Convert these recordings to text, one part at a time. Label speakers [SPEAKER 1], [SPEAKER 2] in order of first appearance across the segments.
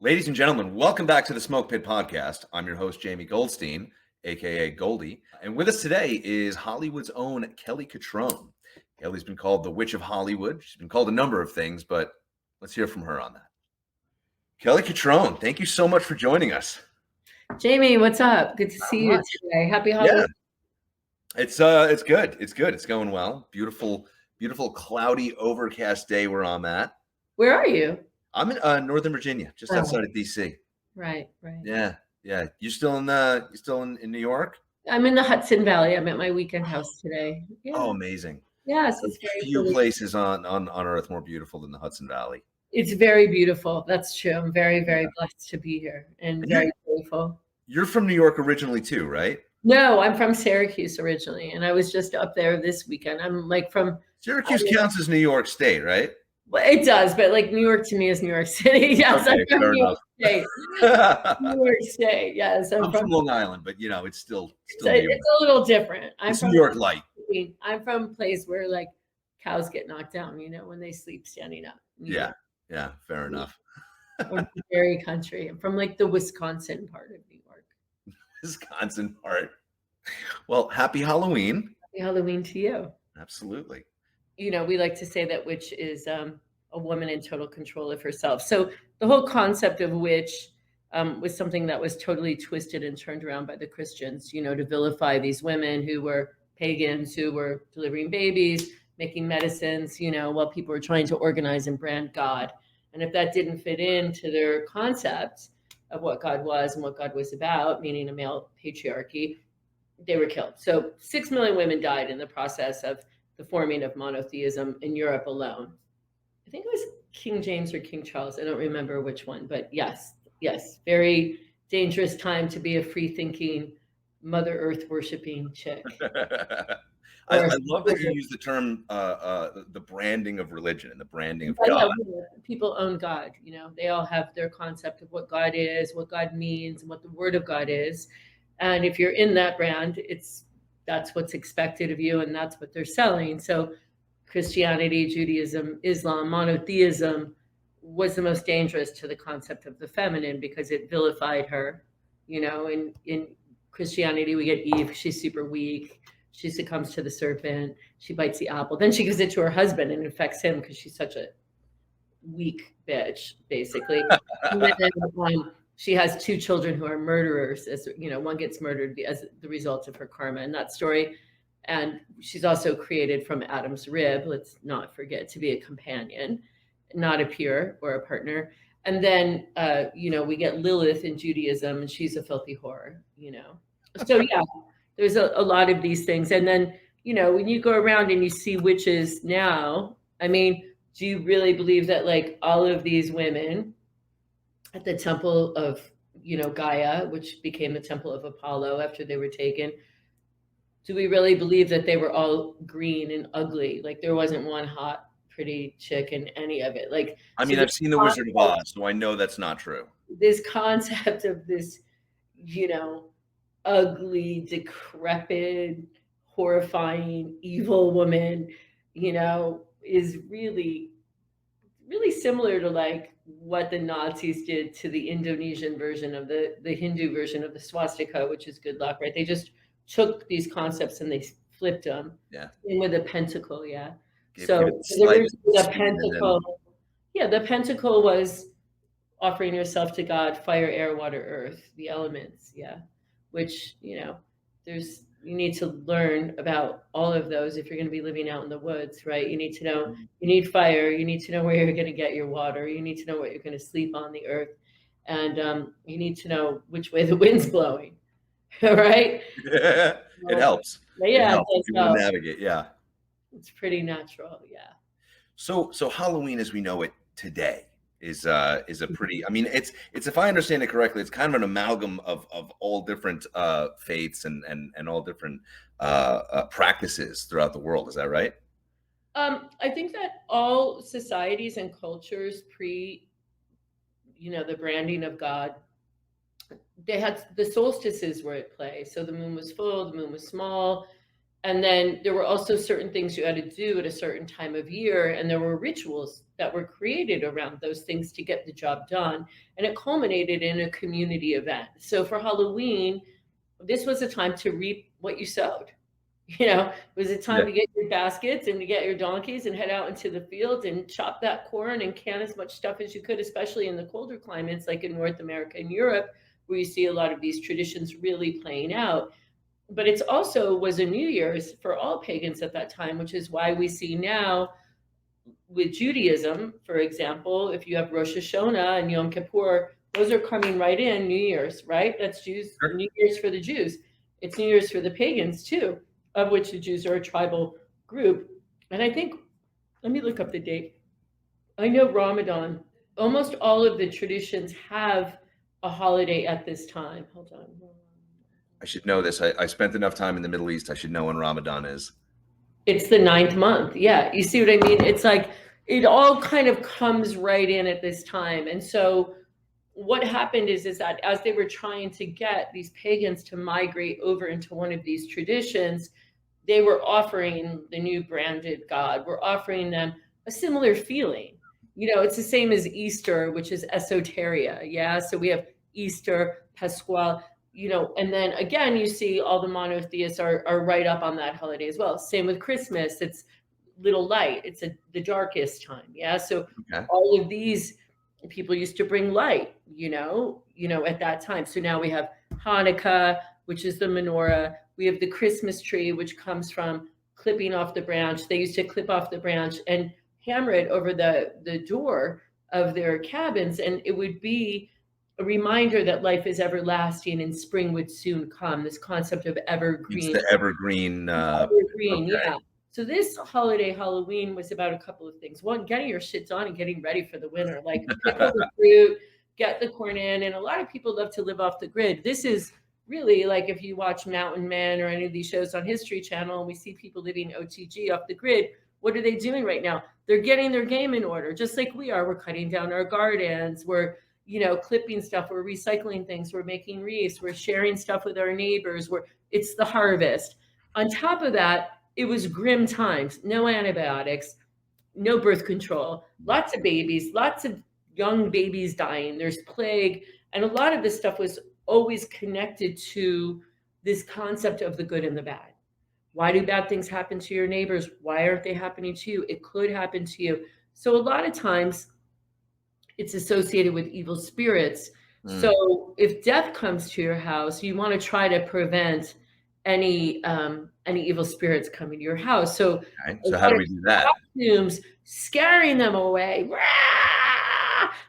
[SPEAKER 1] Ladies and gentlemen, welcome back to the Smoke Pit Podcast. I'm your host, Jamie Goldstein, aka Goldie. And with us today is Hollywood's own Kelly Cutrone. Kelly's been called the Witch of Hollywood. She's been called a number of things, but let's hear from her on that. Kelly Cutrone, thank you so much for joining us.
[SPEAKER 2] Jamie, what's up? Good to see you today. Happy Halloween.
[SPEAKER 1] Yeah. It's good. It's good. It's going well. Beautiful, cloudy, overcast day where I'm at.
[SPEAKER 2] Where are you?
[SPEAKER 1] I'm in Northern Virginia, just outside of DC.
[SPEAKER 2] Right.
[SPEAKER 1] Yeah. You still in New York?
[SPEAKER 2] I'm in the Hudson Valley. I'm at my weekend house today. Yeah.
[SPEAKER 1] Oh, amazing.
[SPEAKER 2] Yes,
[SPEAKER 1] There's few places on Earth more beautiful than the Hudson Valley.
[SPEAKER 2] It's very beautiful. That's true. I'm very, very blessed to be here and very grateful.
[SPEAKER 1] You're from New York originally too, right?
[SPEAKER 2] No, I'm from Syracuse originally, and I was just up there this weekend. I'm like from
[SPEAKER 1] Syracuse counts as New York State, right?
[SPEAKER 2] Well, it does, but like New York to me is New York City. Yes,
[SPEAKER 1] okay,
[SPEAKER 2] I'm from New York State. New York State, yes.
[SPEAKER 1] I'm from Long Island, but it's still
[SPEAKER 2] it's a little different.
[SPEAKER 1] I'm from New York light.
[SPEAKER 2] I'm from a place where like cows get knocked down, when they sleep standing up.
[SPEAKER 1] Yeah, fair enough.
[SPEAKER 2] Very country. I'm from like the Wisconsin part of New York.
[SPEAKER 1] Wisconsin part. Well, happy Halloween.
[SPEAKER 2] Happy Halloween to you.
[SPEAKER 1] Absolutely.
[SPEAKER 2] We like to say that witch is a woman in total control of herself. So the whole concept of witch was something that was totally twisted and turned around by the Christians, to vilify these women who were pagans, who were delivering babies, making medicines, while people were trying to organize and brand God. And if that didn't fit into their concept of what God was and what God was about, meaning a male patriarchy, they were killed. So 6 million women died in the process of the forming of monotheism in Europe alone. I think it was King James or King Charles. I don't remember which one, but yes, very dangerous time to be a free-thinking, Mother Earth worshiping chick.
[SPEAKER 1] I love that you use the term the branding of religion and the branding of God.
[SPEAKER 2] People own God. They all have their concept of what God is, what God means, and what the Word of God is. And if you're in that brand, that's what's expected of you, and that's what they're selling. So Christianity, Judaism, Islam, monotheism was the most dangerous to the concept of the feminine because it vilified her. In Christianity, we get Eve. She's super weak. She succumbs to the serpent. She bites the apple. Then she gives it to her husband and infects him because she's such a weak bitch, basically. And then, she has 2 children who are murderers. As one gets murdered as the result of her karma in that story. And she's also created from Adam's rib. Let's not forget to be a companion, not a peer or a partner. And then, we get Lilith in Judaism, and she's a filthy whore, So, yeah, there's a lot of these things. And then, when you go around and you see witches now, do you really believe that like all of these women at the temple of, Gaia, which became the temple of Apollo after they were taken, do we really believe that they were all green and ugly? Like there wasn't one hot, pretty chick in any of it. Like,
[SPEAKER 1] I've seen The Wizard of Oz, so I know that's not true.
[SPEAKER 2] This concept of this, ugly, decrepit, horrifying, evil woman, is really, really similar to like what the Nazis did to the Indonesian version of the Hindu version of the swastika, which is good luck, right? They just took these concepts and they flipped them.
[SPEAKER 1] Yeah.
[SPEAKER 2] And with a pentacle, yeah. The pentacle, the pentacle was offering yourself to God, fire, air, water, earth, the elements, yeah. Which, you need to learn about all of those if you're going to be living out in the woods, right? You need to know, you need fire, you need to know where you're going to get your water, you need to know what you're going to sleep on the earth, and you need to know which way the wind's blowing, right?
[SPEAKER 1] Yeah, it helps.
[SPEAKER 2] Yeah,
[SPEAKER 1] it helps people to navigate. Yeah,
[SPEAKER 2] it's pretty natural. Yeah.
[SPEAKER 1] So Halloween, as we know it today, is a pretty. It's if I understand it correctly, it's kind of an amalgam of all different faiths and all different practices throughout the world. Is that right?
[SPEAKER 2] I think that all societies and cultures pre, the branding of God, they had the solstices were at play. So the moon was full, the moon was small. And then there were also certain things you had to do at a certain time of year, and there were rituals that were created around those things to get the job done. And it culminated in a community event. So for Halloween, this was a time to reap what you sowed. It was a time
[SPEAKER 1] Yeah.
[SPEAKER 2] to get your baskets and to get your donkeys and head out into the fields and chop that corn and can as much stuff as you could, especially in the colder climates like in North America and Europe, where you see a lot of these traditions really playing out. But it's also was a New Year's for all pagans at that time, which is why we see now with Judaism, for example, if you have Rosh Hashanah and Yom Kippur, those are coming right in New Year's, right? That's Jews,
[SPEAKER 1] Sure.
[SPEAKER 2] New Year's for the Jews. It's New Year's for the pagans too, of which the Jews are a tribal group. And I think, let me look up the date. I know Ramadan, almost all of the traditions have a holiday at this time. Hold on.
[SPEAKER 1] I should know this. I spent enough time in the Middle East. I should know when Ramadan is.
[SPEAKER 2] It's the 9th month. Yeah. You see what I mean? It's like it all kind of comes right in at this time. And so what happened is that as they were trying to get these pagans to migrate over into one of these traditions, they were offering the new branded God. We're offering them a similar feeling. It's the same as Easter, which is esoteria. Yeah. So we have Easter, Pascual, and then again, you see all the monotheists are right up on that holiday as well. Same with Christmas. It's little light. It's the darkest time. Yeah. So
[SPEAKER 1] Okay.
[SPEAKER 2] all of these people used to bring light, at that time. So now we have Hanukkah, which is the menorah. We have the Christmas tree, which comes from clipping off the branch. They used to clip off the branch and hammer it over the door of their cabins. And it would be a reminder that life is everlasting and spring would soon come. This concept of
[SPEAKER 1] It's
[SPEAKER 2] evergreen.
[SPEAKER 1] the evergreen.
[SPEAKER 2] Evergreen,
[SPEAKER 1] okay.
[SPEAKER 2] yeah. So this holiday, Halloween, was about a couple of things. One, getting your shit done and getting ready for the winter. Like pickle the fruit, get the corn in. And a lot of people love to live off the grid. This is really like if you watch Mountain Men or any of these shows on History Channel and we see people living OTG off the grid, what are they doing right now? They're getting their game in order, just like we are. We're cutting down our gardens. We're clipping stuff. We're recycling things. We're making wreaths. We're sharing stuff with our neighbors. It's the harvest. On top of that, it was grim times. No antibiotics, no birth control, lots of babies, lots of young babies dying. There's plague. And a lot of this stuff was always connected to this concept of the good and the bad. Why do bad things happen to your neighbors? Why aren't they happening to you? It could happen to you. So a lot of times it's associated with evil spirits. So if death comes to your house, you want to try to prevent any evil spirits coming to your house. So,
[SPEAKER 1] Okay. So how do we do that?
[SPEAKER 2] costumes, scaring them away.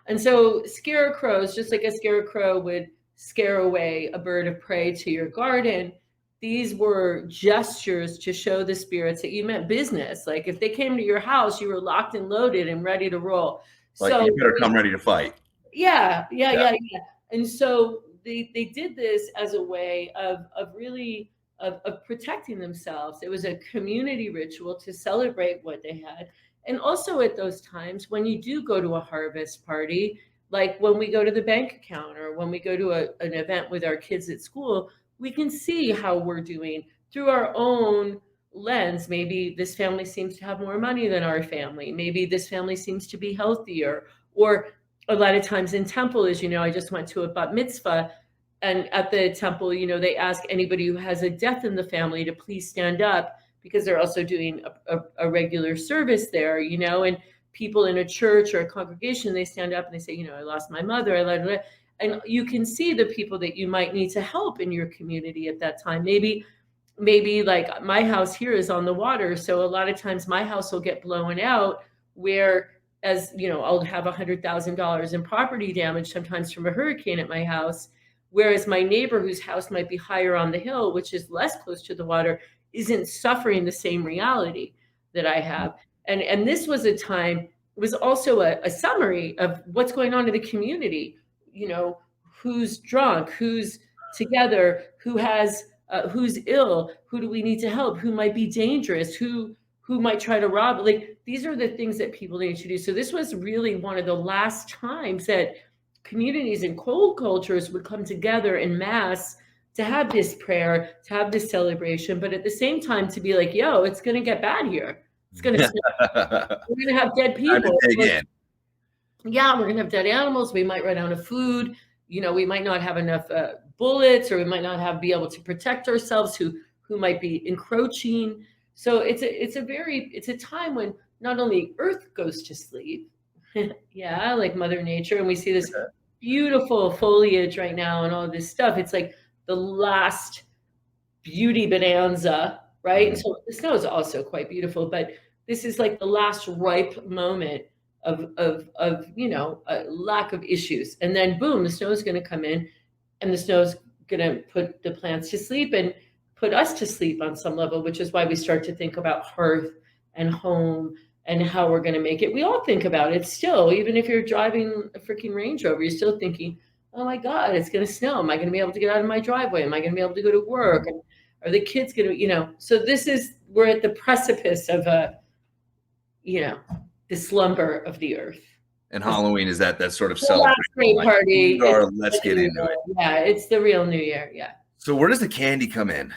[SPEAKER 2] And so scarecrows, just like a scarecrow would scare away a bird of prey to your garden, these were gestures to show the spirits that you meant business. Like if they came to your house, you were locked and loaded and ready to roll.
[SPEAKER 1] Like
[SPEAKER 2] So
[SPEAKER 1] you better come ready to fight.
[SPEAKER 2] yeah. And so they did this as a way of really of protecting themselves. It was a community ritual to celebrate what they had. And also at those times when you do go to a harvest party, like when we go to the bank account or when we go to an event with our kids at school, we can see how we're doing through our own lens. Maybe this family seems to have more money than our family. Maybe this family seems to be healthier. Or a lot of times in temple, as you know, I just went to a bat mitzvah, and at the temple, they ask anybody who has a death in the family to please stand up because they're also doing a regular service there, and people in a church or a congregation, they stand up and they say, I lost my mother. And you can see the people that you might need to help in your community at that time. Maybe like my house here is on the water. So a lot of times my house will get blown out where, as I'll have $100,000 in property damage sometimes from a hurricane at my house. Whereas my neighbor whose house might be higher on the hill, which is less close to the water, isn't suffering the same reality that I have. And this was a time, it was also a summary of what's going on in the community. Who's drunk, who's together, who's ill, who do we need to help, who might be dangerous, who might try to rob. Like these are the things that people need to do. So this was really one of the last times that communities and cold cultures would come together in mass to have this prayer, to have this celebration, but at the same time to be like, yo, it's going to get bad here. It's going to, we're going to have dead
[SPEAKER 1] Time to
[SPEAKER 2] people.
[SPEAKER 1] dig in.
[SPEAKER 2] Yeah, we're going to have dead animals. We might run out of food. We might not have enough bullets, or we might not be able to protect ourselves who might be encroaching. So it's a time when not only Earth goes to sleep, yeah, like Mother Nature, and we see this beautiful foliage right now and all this stuff. It's like the last beauty bonanza, right? And so the snow is also quite beautiful, but this is like the last ripe moment of a lack of issues. And then boom, the snow is going to come in, and the snow is going to put the plants to sleep and put us to sleep on some level, which is why we start to think about hearth and home and how we're going to make it. We all think about it still, even if you're driving a freaking Range Rover, you're still thinking, oh my God, it's going to snow. Am I going to be able to get out of my driveway? Am I going to be able to go to work? And are the kids going to, so we're at the precipice of the slumber of the earth.
[SPEAKER 1] And Halloween is that sort of
[SPEAKER 2] The
[SPEAKER 1] celebration.
[SPEAKER 2] last party.
[SPEAKER 1] Let's get into it.
[SPEAKER 2] Yeah, it's the real New Year. Yeah.
[SPEAKER 1] So where does the candy come in?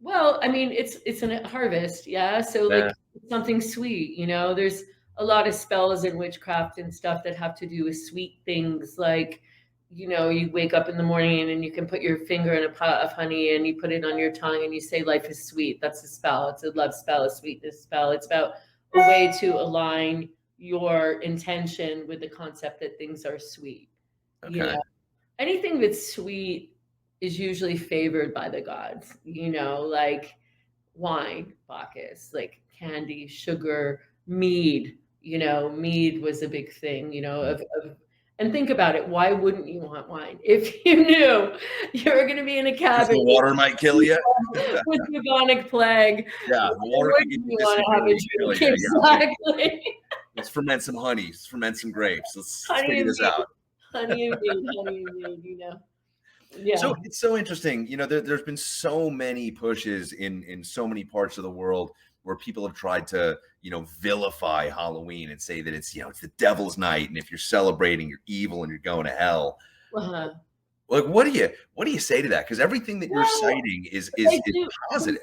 [SPEAKER 2] Well, I mean, it's a harvest, yeah. So like something sweet, there's a lot of spells in witchcraft and stuff that have to do with sweet things, like, you wake up in the morning and you can put your finger in a pot of honey and you put it on your tongue and you say life is sweet. That's a spell. It's a love spell, a sweetness spell. It's about a way to align your intention with the concept that things are sweet.
[SPEAKER 1] Okay.
[SPEAKER 2] Anything that's sweet is usually favored by the gods, like wine, Bacchus, like candy, sugar, mead. Mead was a big thing, and think about it. Why wouldn't you want wine if you knew you were going to be in a cabin?
[SPEAKER 1] The water might kill you.
[SPEAKER 2] With bubonic plague.
[SPEAKER 1] Yeah, the water can get you
[SPEAKER 2] want to have a drink. Exactly.
[SPEAKER 1] Let's ferment some honey. Let's ferment some grapes. Let's figure this out.
[SPEAKER 2] Honey and mead, Yeah.
[SPEAKER 1] So it's so interesting. There's been so many pushes in so many parts of the world where people have tried to, vilify Halloween and say that it's the devil's night, and if you're celebrating, you're evil and you're going to hell.
[SPEAKER 2] Uh-huh.
[SPEAKER 1] Like, what do you say to that? Because everything that you're citing is positive.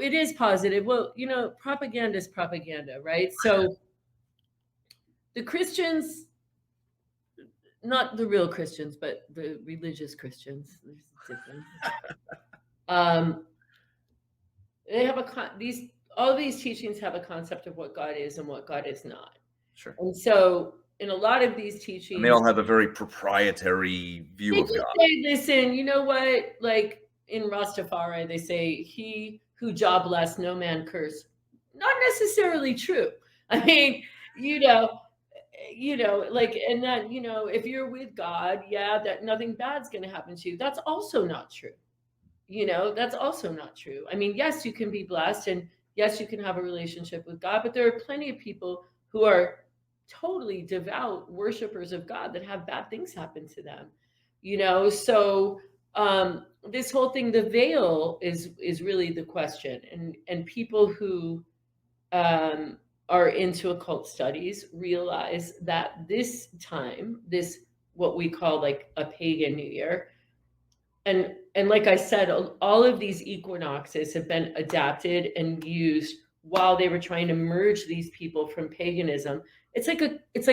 [SPEAKER 2] It is positive. Well, propaganda is propaganda, right? So the Christians, not the real Christians, but the religious Christians, there's a difference. They have all these teachings have a concept of what God is and what God is not.
[SPEAKER 1] Sure.
[SPEAKER 2] And so in a lot of these teachings,
[SPEAKER 1] and they all have a very proprietary view of God.
[SPEAKER 2] Listen, you know what? Like in Rastafari, they say, "He who jobless, no man curse." Not necessarily true. I mean, like, and that, if you're with God, that nothing bad's going to happen to you. That's also not true. That's also not true. I mean, yes, you can be blessed, and yes, you can have a relationship with God, but there are plenty of people who are totally devout worshipers of God that have bad things happen to them. So this whole thing, the veil is really the question, and people who are into occult studies realize that this time, this what we call like a pagan New Year, and like I said, all of these equinoxes have been adapted and used while they were trying to merge these people from paganism. It's like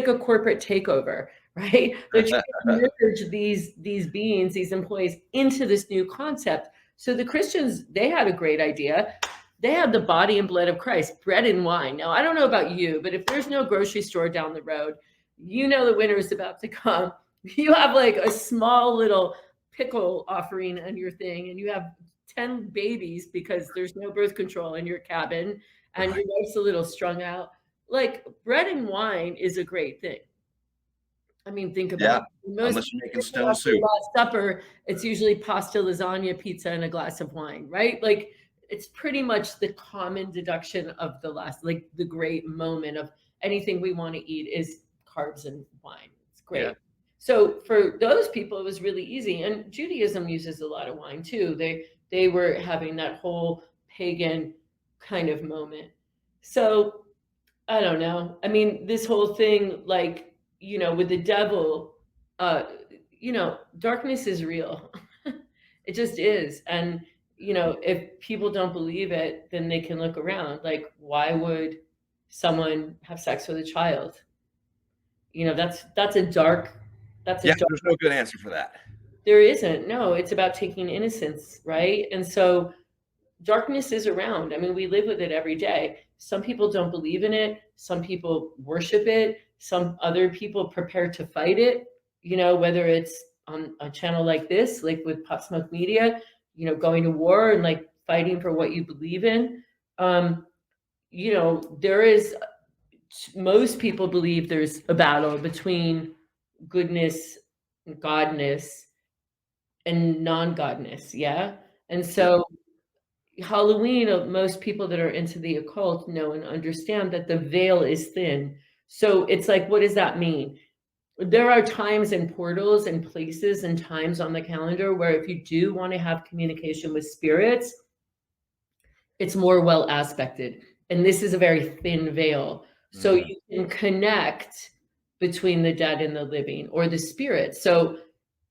[SPEAKER 2] a corporate takeover, right? They're trying to merge these beings, these employees, into this new concept. So the Christians, they had a great idea. They had the body and blood of Christ, bread and wine. Now, I don't know about you, but if there's no grocery store down the road, the winter is about to come. You have like a small little pickle offering on your thing, and you have 10 babies because there's no birth control in your cabin, and your wife's a little strung out. Like, bread and wine is a great thing. I mean, think about it.
[SPEAKER 1] Unless you're making stone soup.
[SPEAKER 2] Last supper, it's usually pasta, lasagna, pizza, and a glass of wine, right? Like, it's pretty much the common deduction of the great moment of anything we want to eat is carbs and wine. It's great. Yeah. So for those people, it was really easy. And Judaism uses a lot of wine too. They were having that whole pagan kind of moment. So I don't know. I mean, this whole thing, like, with the devil, darkness is real. It just is. And, if people don't believe it, then they can look around. Like, why would someone have sex with a child? That's a dark,
[SPEAKER 1] Yeah, there's no good answer for that.
[SPEAKER 2] there isn't. No, it's about taking innocence, right? And so darkness is around. I mean, we live with it every day. Some people don't believe in it. Some people worship it. Some other people prepare to fight it, whether it's on a channel like this, like with Pop Smoke Media, going to war and like fighting for what you believe in. There is, most people believe there's a battle between goodness, godness, and non-godness. Yeah. And so Halloween, most people that are into the occult know and understand that the veil is thin. So it's like, what does that mean? There are times and portals and places and times on the calendar where if you do want to have communication with spirits, it's more well aspected. And this is a very thin veil. So you can connect between the dead and the living, or the spirit. So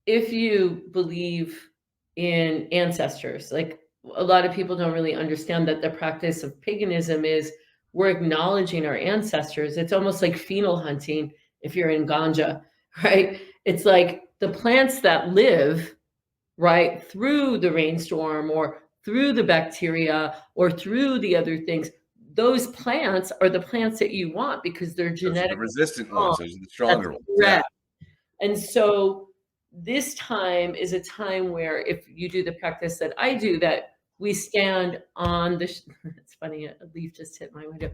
[SPEAKER 2] if you believe in ancestors, like, a lot of people don't really understand that the practice of paganism is we're acknowledging our ancestors. It's almost like phenol hunting if you're in ganja, right? It's like the plants that live right through the rainstorm or through the bacteria or through the other things. Those plants are the plants that you want because they're genetically
[SPEAKER 1] the resistant ones, those are the stronger ones. Yeah.
[SPEAKER 2] And so this time is a time where if you do the practice that I do, that we stand on the, it's funny, a leaf just hit my window.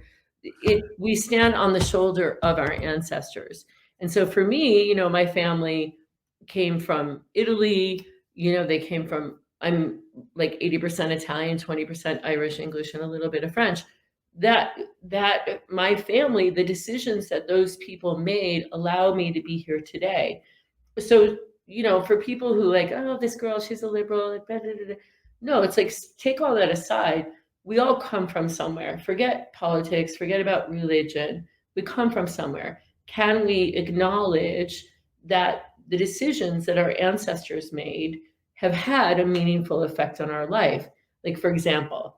[SPEAKER 2] We stand on the shoulder of our ancestors. And so for me, my family came from Italy, they came from, I'm like 80% Italian, 20% Irish, English, and a little bit of French. That my family, the decisions that those people made allow me to be here today. So, for people who like, oh, this girl, she's a liberal, no, it's like, take all that aside. We all come from somewhere. Forget politics, forget about religion. We come from somewhere. Can we acknowledge that the decisions that our ancestors made have had a meaningful effect on our life? Like, for example,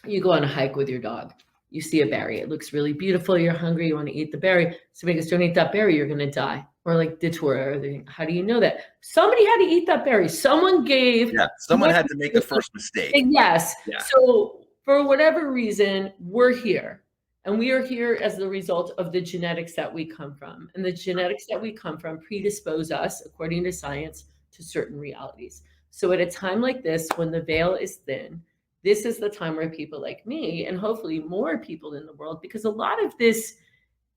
[SPEAKER 2] you go on a hike with your dog. You see a berry. It looks really beautiful. You're hungry. You want to eat the berry. Somebody goes, don't eat that berry. You're going to die. Or like detour. How do you know that? Somebody had to eat that berry. Someone gave.
[SPEAKER 1] Yeah, someone had to make the first mistake.
[SPEAKER 2] Yes.
[SPEAKER 1] Yeah.
[SPEAKER 2] So for whatever reason, we're here. And we are here as the result of the genetics that we come from. And the genetics that we come from predispose us, according to science, to certain realities. So at a time like this, when the veil is thin, this is the time where people like me, and hopefully more people in the world, because a lot of this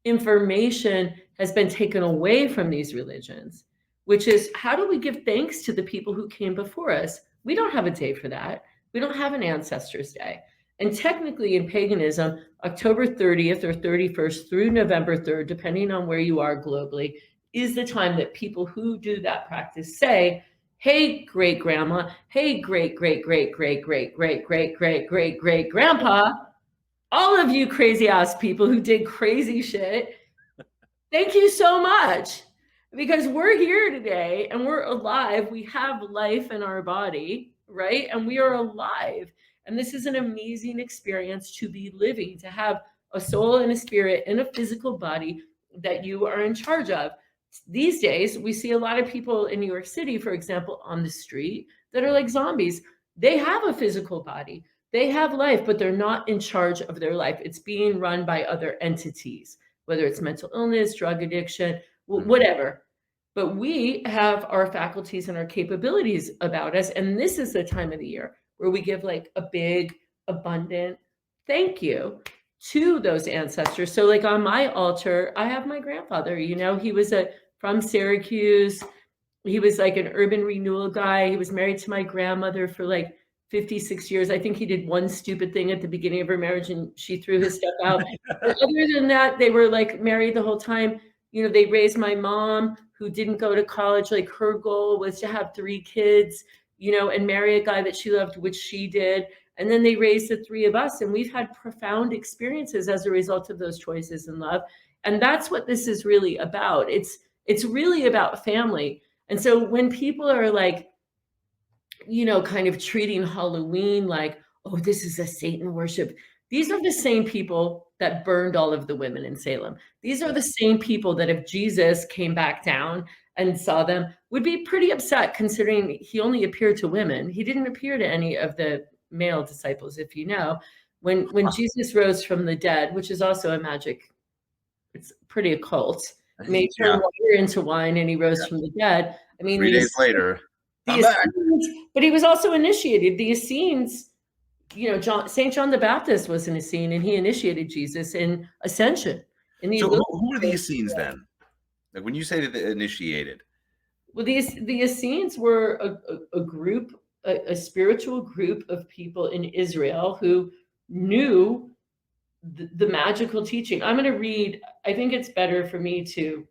[SPEAKER 2] information has been taken away from these religions, which is, how do we give thanks to the people who came before us? We don't have a day for that. We don't have an Ancestors Day. And technically in paganism, October 30th or 31st through November 3rd, depending on where you are globally, is the time that people who do that practice say, hey, great grandma, hey, great, great, great, great, great, great, great, great, great, great grandpa, all of you crazy ass people who did crazy shit, thank you so much, because we're here today and we're alive. We have life in our body, right? And we are alive. And this is an amazing experience to be living, to have a soul and a spirit and a physical body that you are in charge of. These days, we see a lot of people in New York City, for example, on the street that are like zombies. They have a physical body. They have life, but they're not in charge of their life. It's being run by other entities, whether it's mental illness, drug addiction, whatever. But we have our faculties and our capabilities about us. And this is the time of the year where we give like a big, abundant thank you to those ancestors. So like on my altar, I have my grandfather, he was from Syracuse. He was like an urban renewal guy. He was married to my grandmother for like 56 years. I think he did one stupid thing at the beginning of her marriage and she threw his stuff out. But other than that, they were like married the whole time. They raised my mom, who didn't go to college. Like, her goal was to have 3 kids, and marry a guy that she loved, which she did. And then they raised the 3 of us, and we've had profound experiences as a result of those choices in love. And that's what this is really about. It's really about family. And so when people are like, kind of treating Halloween like, oh, this is a Satan worship. These are the same people that burned all of the women in Salem. These are the same people that if Jesus came back down and saw them, would be pretty upset, considering he only appeared to women. He didn't appear to any of the male disciples, if you know. When Jesus rose from the dead, which is also a magic, it's pretty occult. Made turn water into wine, and he rose from the dead. I mean,
[SPEAKER 1] 3 days later, I'm back.
[SPEAKER 2] But he was also initiated. The Essenes, St. John the Baptist was an Essene, and he initiated Jesus in Ascension.
[SPEAKER 1] So who are the Essenes then? Like when you say that they initiated?
[SPEAKER 2] Well, the Essenes were a group, a spiritual group of people in Israel who knew the magical teaching. I'm going to read, I think it's better for me to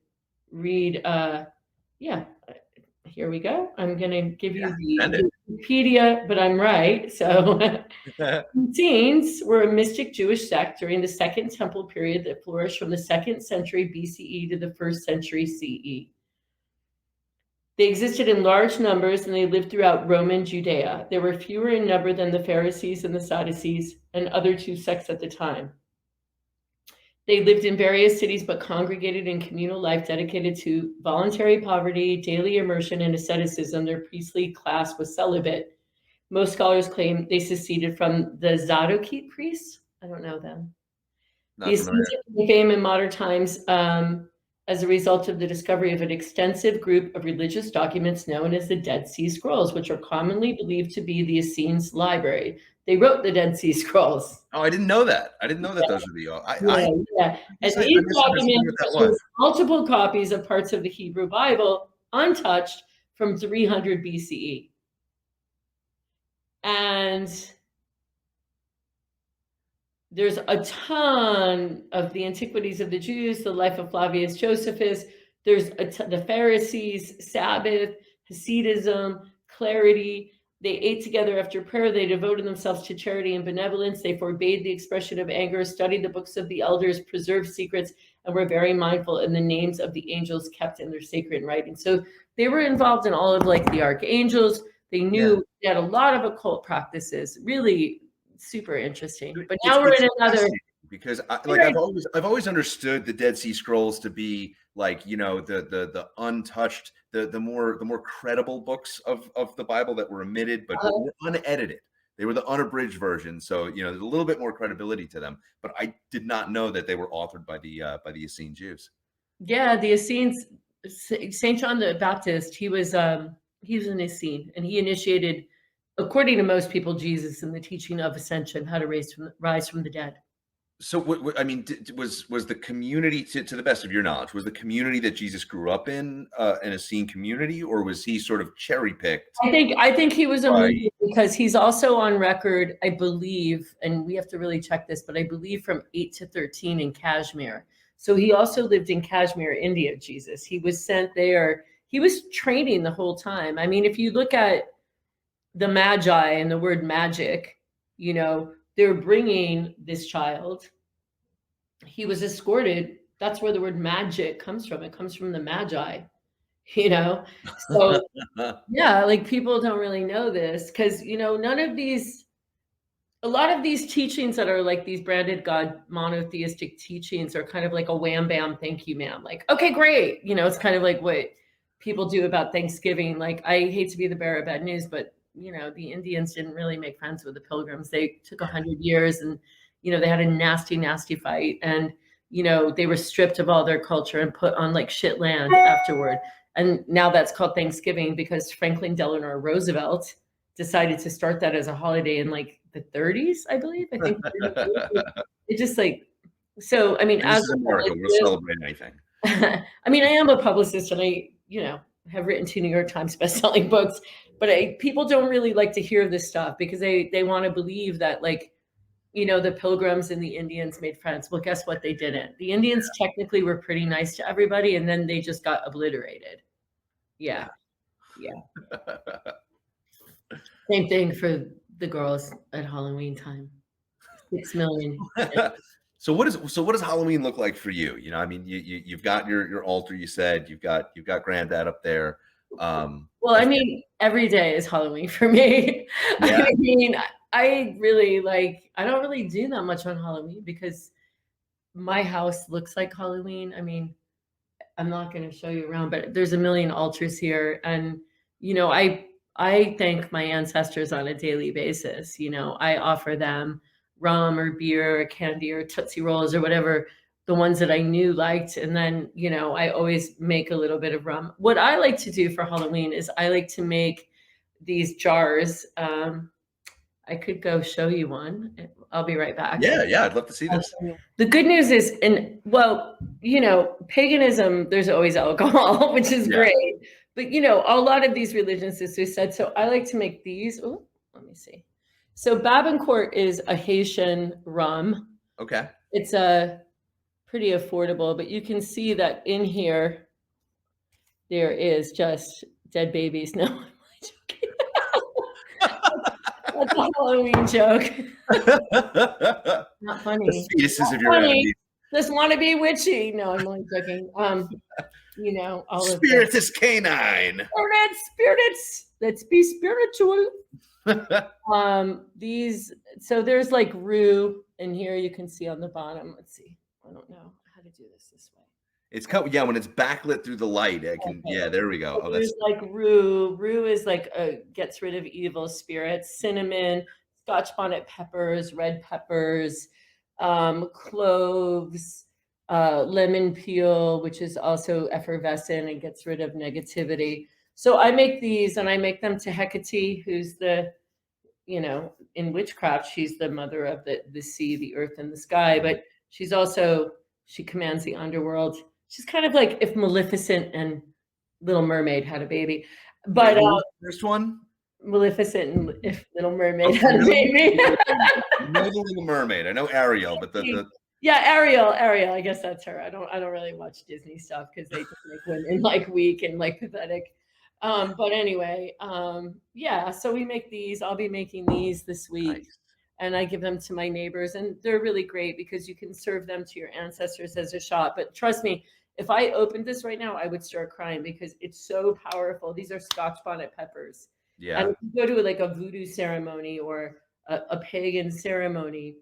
[SPEAKER 2] read, here we go. I'm going to give you the Wikipedia, but I'm right. So Essenes were a mystic Jewish sect during the Second Temple period that flourished from the 2nd century BCE to the 1st century CE. They existed in large numbers, and they lived throughout Roman Judea. There were fewer in number than the Pharisees and the Sadducees and other two sects at the time. They lived in various cities, but congregated in communal life dedicated to voluntary poverty, daily immersion, and asceticism. Their priestly class was celibate. Most scholars claim they seceded from the Zadokite priests. I don't know them. These became in modern times as a result of the discovery of an extensive group of religious documents known as the Dead Sea Scrolls, which are commonly believed to be the Essenes' library. They wrote the Dead Sea Scrolls.
[SPEAKER 1] Oh, I didn't know that. I didn't know that those were the.
[SPEAKER 2] Yeah. And these documents include multiple copies of parts of the Hebrew Bible, untouched, from 300 BCE. And there's a ton of the Antiquities of the Jews, the life of Flavius Josephus. There's the Pharisees, Sabbath, Hasidism, clarity. They ate together after prayer. They devoted themselves to charity and benevolence. They forbade the expression of anger, studied the books of the elders, preserved secrets, and were very mindful in the names of the angels kept in their sacred writings. So they were involved in all of like the archangels. They knew they had a lot of occult practices. Really super interesting. But now we're in another,
[SPEAKER 1] because I've always understood the Dead Sea Scrolls to be like, the untouched, the more credible books of the Bible that were omitted but were unedited. They were the unabridged version, so there's a little bit more credibility to them. But I did not know that they were authored by the Essene Jews.
[SPEAKER 2] Yeah, the Essenes. St. John the Baptist, he was an Essene, and he initiated, according to most people, Jesus in the teaching of ascension, how to rise from the dead.
[SPEAKER 1] So, was the community, to the best of your knowledge, was the community that Jesus grew up in an Essene community, or was he sort of cherry picked?
[SPEAKER 2] I think he was a movie, because he's also on record, I believe, and we have to really check this, but I believe from 8 to 13 in Kashmir. So he also lived in Kashmir, India. Jesus, he was sent there. He was training the whole time. I mean, if you look at the Magi and the word magic, they're bringing this child. He was escorted. That's where the word magic comes from. It comes from the Magi, So yeah, like people don't really know this because, a lot of these teachings that are like these branded God monotheistic teachings are kind of like a wham, bam, thank you, ma'am. Like, okay, great. It's kind of like what people do about Thanksgiving. Like, I hate to be the bearer of bad news, but the Indians didn't really make friends with the Pilgrims. They took 100 years and, they had a nasty, nasty fight. And, they were stripped of all their culture and put on like shit land afterward. And now that's called Thanksgiving because Franklin Delano Roosevelt decided to start that as a holiday in like the 30s, I believe. I think it just like, so, I mean, as
[SPEAKER 1] America, we'll celebrate anything.
[SPEAKER 2] I mean, I am a publicist and I, have written 2 New York Times bestselling books, but people don't really like to hear this stuff because they want to believe that like, the Pilgrims and the Indians made friends. Well, guess what? They didn't. The Indians technically were pretty nice to everybody, and then they just got obliterated. Yeah. Same thing for the girls at Halloween time. 6 million.
[SPEAKER 1] So what does Halloween look like for you? You've got your altar. You said you've got granddad up there.
[SPEAKER 2] Well, I mean, every day is Halloween for me.
[SPEAKER 1] Yeah.
[SPEAKER 2] I mean, I really I don't really do that much on Halloween because my house looks like Halloween. I mean, I'm not going to show you around, but there's a million altars here. And, I thank my ancestors on a daily basis. I offer them rum or beer or candy or Tootsie Rolls or whatever, the ones that I knew liked. And then, I always make a little bit of rum. What I like to do for Halloween is I like to make these jars. I could go show you one. I'll be right back.
[SPEAKER 1] Yeah, I'd love to see this.
[SPEAKER 2] The good news is, paganism, there's always alcohol, which is great. But, a lot of these religions, as we said, so I like to make these. Oh, let me see. So Babancourt is a Haitian rum.
[SPEAKER 1] Okay.
[SPEAKER 2] It's pretty affordable, but you can see that in here, there is just dead babies. No, I'm joking. That's a Halloween joke. Not funny.
[SPEAKER 1] The fetuses of your
[SPEAKER 2] funny.
[SPEAKER 1] enemies.
[SPEAKER 2] Just want to be witchy. No, I'm only joking. All of
[SPEAKER 1] Spiritus canine.
[SPEAKER 2] Spirits. Let's be spiritual. So there's like rue in here. You can see on the bottom. Let's see. I don't know how to do this way.
[SPEAKER 1] It's when it's backlit through the light. I can. Okay. Yeah, there we go.
[SPEAKER 2] So there's like rue. Rue is like gets rid of evil spirits. Cinnamon, Scotch bonnet peppers, red peppers, cloves, lemon peel, which is also effervescent and gets rid of negativity. So I make these, and I make them to Hecate, who's in witchcraft, she's the mother of the sea, the earth, and the sky. But she commands the underworld. She's kind of like if Maleficent and Little Mermaid had a baby. But
[SPEAKER 1] first one,
[SPEAKER 2] Maleficent and if Little Mermaid had a baby.
[SPEAKER 1] I know the Little Mermaid. I know Ariel, but
[SPEAKER 2] Ariel. I guess that's her. I don't really watch Disney stuff because they just make women weak and pathetic. But anyway, so we make these. I'll be making these this week. Nice. And I give them to my neighbors, and they're really great because you can serve them to your ancestors as a shot. But trust me, if I opened this right now, I would start crying because it's so powerful. These are Scotch bonnet peppers.
[SPEAKER 1] Yeah.
[SPEAKER 2] And if you go to a voodoo ceremony or a pagan ceremony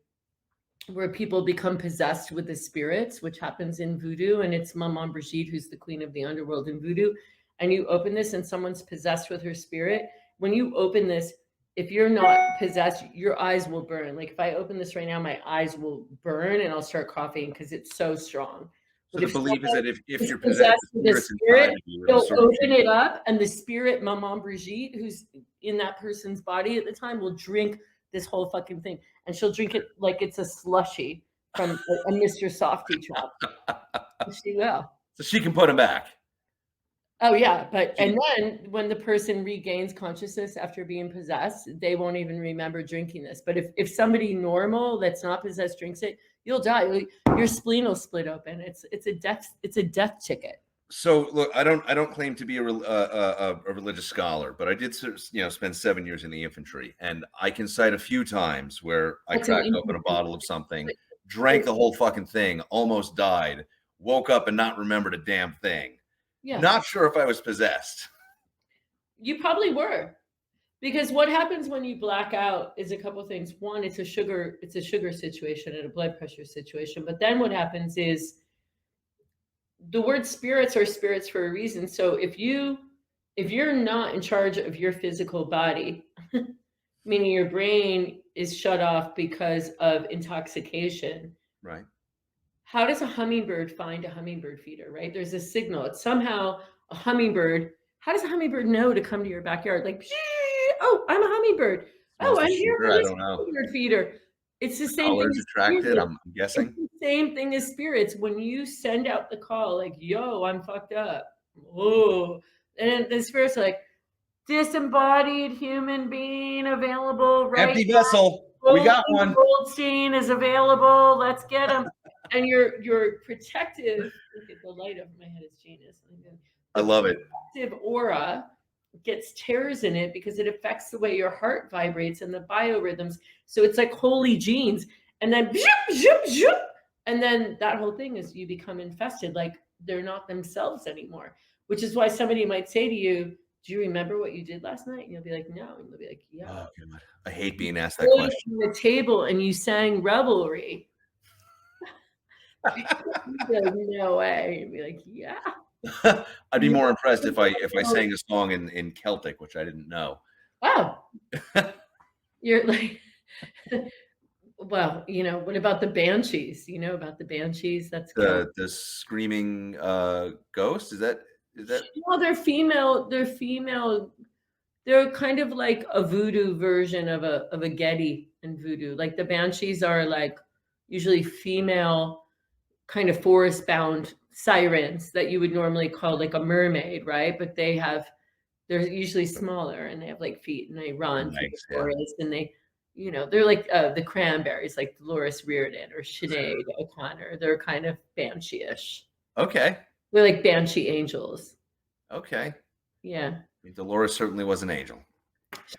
[SPEAKER 2] where people become possessed with the spirits, which happens in voodoo, and it's Maman Brigitte, who's the queen of the underworld in voodoo, and you open this and someone's possessed with her spirit, when you open this, if you're not possessed, your eyes will burn. Like if I open this right now, my eyes will burn and I'll start coughing because it's so strong.
[SPEAKER 1] So the belief is that if you're possessed with the spirit,
[SPEAKER 2] you'll open it up, and the spirit, Maman Brigitte, who's in that person's body at the time, will drink this whole fucking thing. And she'll drink it like it's a slushy from a Mr. Softy drop. She will.
[SPEAKER 1] So she can put him back.
[SPEAKER 2] Oh yeah, and then when the person regains consciousness after being possessed, they won't even remember drinking this. But if somebody normal that's not possessed drinks it, you'll die. Your spleen will split open. It's a death ticket.
[SPEAKER 1] So look, I don't claim to be a religious scholar, but I did spend 7 years in the infantry, and I can cite a few times where I cracked open a bottle of something, drank the whole fucking thing, almost died, woke up and not remembered a damn thing. Yeah. Not sure if I was possessed.
[SPEAKER 2] You probably were, because what happens when you black out is a couple of things. One, it's a sugar situation and a blood pressure situation. But then what happens is the word spirits are spirits for a reason. So if you're not in charge of your physical body, meaning your brain is shut off because of intoxication,
[SPEAKER 1] right?
[SPEAKER 2] How does a hummingbird find a hummingbird feeder, right? There's a signal. It's somehow a hummingbird. How does a hummingbird know to come to your backyard? Like, oh, I'm a hummingbird. Oh, I'm here for this hummingbird feeder. It's the same thing.
[SPEAKER 1] Attracted, I'm guessing.
[SPEAKER 2] It's the same thing as spirits. When you send out the call, like, yo, I'm fucked up. Oh, and the spirits are like, disembodied human being available right
[SPEAKER 1] empty vessel. We got one.
[SPEAKER 2] Goldstein is available. Let's get him. And your protective, look at the light over my head is genius.
[SPEAKER 1] I love it.
[SPEAKER 2] Protective aura gets tears in it because it affects the way your heart vibrates and the biorhythms. So it's like holy genes. And then zoop, zoop, zoop. And then that whole thing is you become infested, like they're not themselves anymore. Which is why somebody might say to you, do you remember what you did last night? And you'll be like, no. And they'll be like, yeah.
[SPEAKER 1] Oh, God. I hate being asked that
[SPEAKER 2] Played
[SPEAKER 1] question.
[SPEAKER 2] on the table and you sang Revelry. You'd be like, no way. You'd be like, yeah.
[SPEAKER 1] I'd be more impressed if I sang a song in Celtic, which I didn't know.
[SPEAKER 2] Wow. You're like, well, what about the Banshees? You know about the Banshees? That's
[SPEAKER 1] The screaming ghost, is that
[SPEAKER 2] well, they're female. They're female. They're kind of like a voodoo version of a Getty in voodoo. Like the Banshees are like usually female, kind of forest bound sirens that you would normally call like a mermaid, right? But they're usually smaller and they have like feet and they run through the forest and they're like the Cranberries, like Dolores Riordan or Sinead O'Connor. They're kind of banshee-ish.
[SPEAKER 1] Okay.
[SPEAKER 2] They're like banshee angels.
[SPEAKER 1] Okay.
[SPEAKER 2] Yeah.
[SPEAKER 1] Dolores certainly was an angel.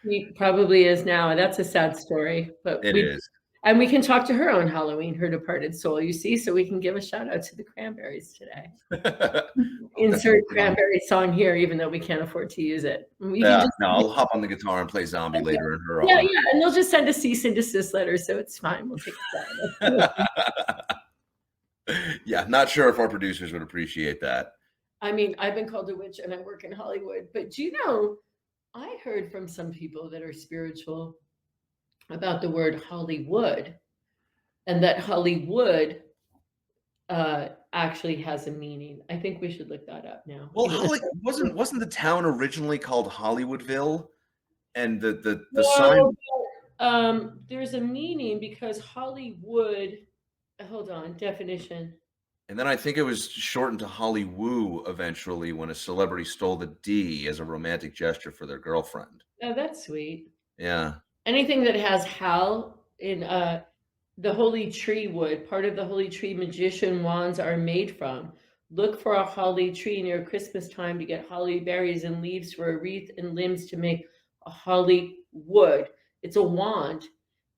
[SPEAKER 2] She probably is now, and that's a sad story. But
[SPEAKER 1] It is.
[SPEAKER 2] And we can talk to her on Halloween, her departed soul, you see, so we can give a shout out to the Cranberries today. Insert Cranberry song here, even though we can't afford to use it.
[SPEAKER 1] I'll hop on the guitar and play Zombie later in her
[SPEAKER 2] honor. Yeah, and they'll just send a cease and desist letter, so it's fine. We'll take
[SPEAKER 1] it down. Yeah, not sure if our producers would appreciate that.
[SPEAKER 2] I mean, I've been called a witch and I work in Hollywood, but do you know, I heard from some people that are spiritual about the word Hollywood, and that Hollywood actually has a meaning. I think we should look that up now.
[SPEAKER 1] Well, wasn't the town originally called Hollywoodville, and the
[SPEAKER 2] sign? There's a meaning because Hollywood. Hold on, definition.
[SPEAKER 1] And then I think it was shortened to Hollywoo eventually when a celebrity stole the D as a romantic gesture for their girlfriend.
[SPEAKER 2] Oh, that's sweet.
[SPEAKER 1] Yeah.
[SPEAKER 2] Anything that has Hal in the holy tree wood, part of the holy tree magician wands are made from. Look for a holly tree near Christmas time to get holly berries and leaves for a wreath and limbs to make a holly wood. It's a wand.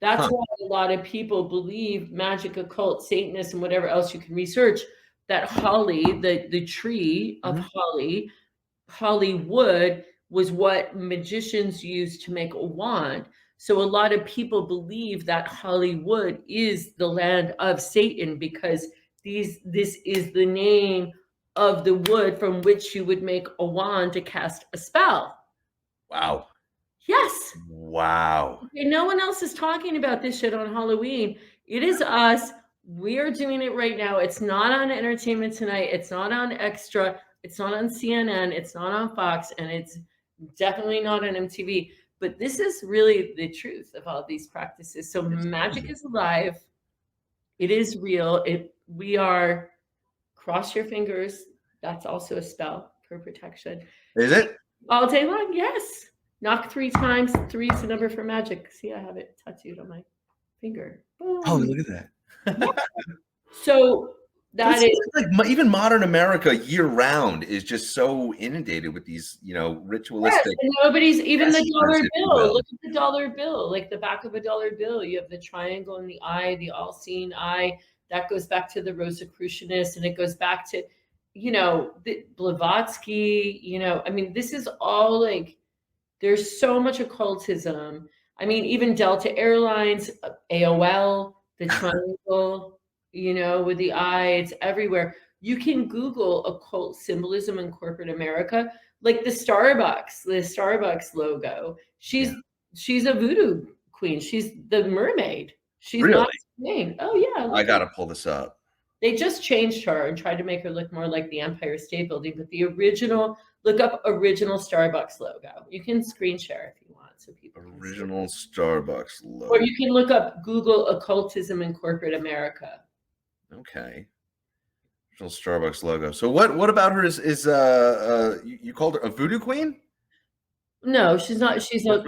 [SPEAKER 2] That's why a lot of people believe magic, occult, Satanists, and whatever else you can research, that holly, the tree of holly wood, was what magicians used to make a wand. So a lot of people believe that Hollywood is the land of Satan because this is the name of the wood from which you would make a wand to cast a spell.
[SPEAKER 1] Wow.
[SPEAKER 2] Yes.
[SPEAKER 1] Wow.
[SPEAKER 2] Okay, no one else is talking about this shit on Halloween. It is us. We're doing it right now. It's not on Entertainment Tonight. It's not on Extra. It's not on CNN. It's not on Fox. And it's definitely not on MTV. But this is really the truth of all these practices. So magic is alive. It is real. We are, cross your fingers. That's also a spell for protection.
[SPEAKER 1] Is it?
[SPEAKER 2] All day long, yes. Knock 3 times. 3 is the number for magic. See, I have it tattooed on my finger. Boom.
[SPEAKER 1] Oh, look at that.
[SPEAKER 2] Yeah. So that is
[SPEAKER 1] like even modern America year round is just so inundated with these, ritualistic.
[SPEAKER 2] Yes, and nobody's even the dollar bill. Look at the dollar bill, like the back of a dollar bill. You have the triangle in the eye, the all-seeing eye. That goes back to the Rosicrucianists, and it goes back to, the Blavatsky. I mean, this is all like. There's so much occultism. I mean, even Delta Airlines, AOL, the triangle, with the eye, it's everywhere. You can Google occult symbolism in corporate America, like the Starbucks logo. She's a voodoo queen. She's the mermaid. She's
[SPEAKER 1] really?
[SPEAKER 2] Not named. Oh yeah.
[SPEAKER 1] I gotta pull this up.
[SPEAKER 2] They just changed her and tried to make her look more like the Empire State Building, but the original, look up original Starbucks logo. You can screen share if you want, so people.
[SPEAKER 1] Original Starbucks logo.
[SPEAKER 2] Or you can look up Google occultism in corporate America.
[SPEAKER 1] Okay. Original Starbucks logo. So what about her is you called her a voodoo queen?
[SPEAKER 2] No, she's not. She's a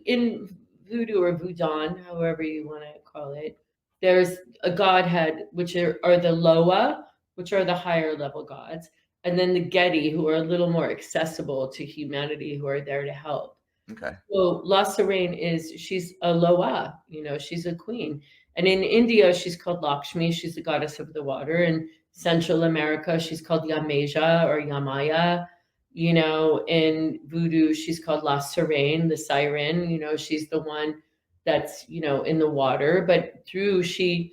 [SPEAKER 2] in voodoo or voodoo, however you want to call it. There's a godhead, which are the Loa, which are the higher level gods, and then the Getty, who are a little more accessible to humanity, who are there to help.
[SPEAKER 1] Okay.
[SPEAKER 2] So La Serene she's a Loa, she's a queen. And in India, she's called Lakshmi. She's the goddess of the water. In Central America, she's called Yamaja or Yamaya. In voodoo, she's called La Sirene, the siren. She's the one that's, in the water, but she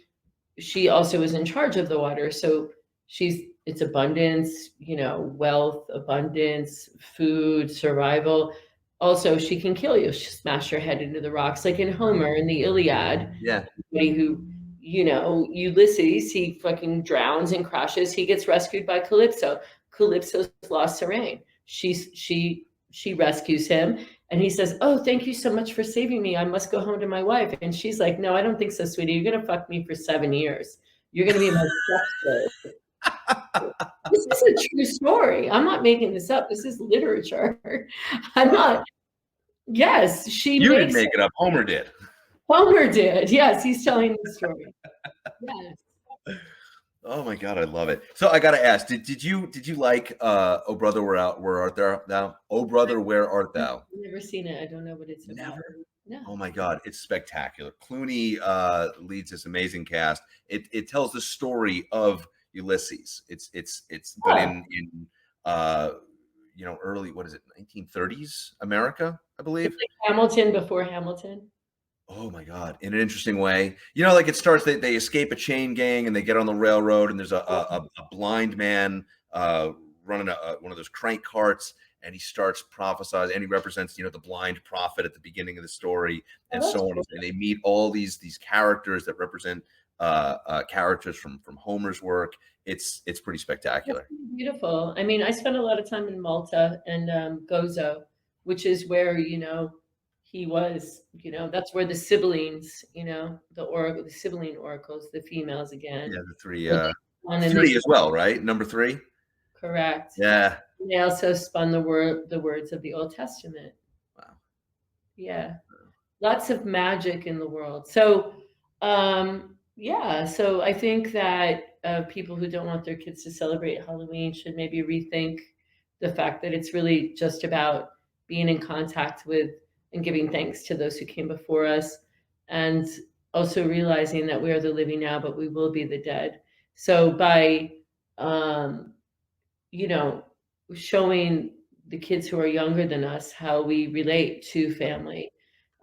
[SPEAKER 2] also is in charge of the water. So it's abundance, wealth, abundance, food, survival. Also, she can kill you. She smash your head into the rocks, like in Homer in the Iliad.
[SPEAKER 1] Yeah.
[SPEAKER 2] Somebody who, Ulysses, he fucking drowns and crashes. He gets rescued by Calypso. Calypso's La Sirene. She rescues him, and he says, "Oh, thank you so much for saving me. I must go home to my wife." And she's like, "No, I don't think so, sweetie. You're gonna fuck me for 7 years. You're gonna be my stepsister." This is a true story. I'm not making this up. This is literature. I'm not. Yes,
[SPEAKER 1] You didn't make it up. Homer did.
[SPEAKER 2] Homer did. Yes, he's telling the story. Yes.
[SPEAKER 1] Oh my God, I love it. So I gotta ask, did you like "Oh Brother, Where Art Thou"? Oh Brother, Where Art Thou?
[SPEAKER 2] I've never seen it. I don't know what it's about.
[SPEAKER 1] Never?
[SPEAKER 2] No.
[SPEAKER 1] Oh my God, it's spectacular. Clooney leads this amazing cast. It tells the story of Ulysses. It's but in early, what is it, 1930s America, I believe.
[SPEAKER 2] It's like Hamilton before Hamilton.
[SPEAKER 1] Oh my God, in an interesting way. Like it starts, they escape a chain gang and they get on the railroad, and there's a blind man running one of those crank carts, and he starts prophesying, and he represents, the blind prophet at the beginning of the story, and so on. And they meet all these Characters that represent characters from Homer's work. It's pretty spectacular.
[SPEAKER 2] That's beautiful. I mean, I spent a lot of time in Malta and Gozo, which is where, he was, that's where the Sibyllines, the Sibylline oracles, the females again.
[SPEAKER 1] Yeah, the three as well, right? Number 3.
[SPEAKER 2] Correct.
[SPEAKER 1] Yeah.
[SPEAKER 2] And they also spun the words of the Old Testament.
[SPEAKER 1] Wow.
[SPEAKER 2] Yeah. Lots of magic in the world. So, so I think that people who don't want their kids to celebrate Halloween should maybe rethink the fact that it's really just about being in contact with and giving thanks to those who came before us, and also realizing that we are the living now, but we will be the dead. So by, showing the kids who are younger than us how we relate to family,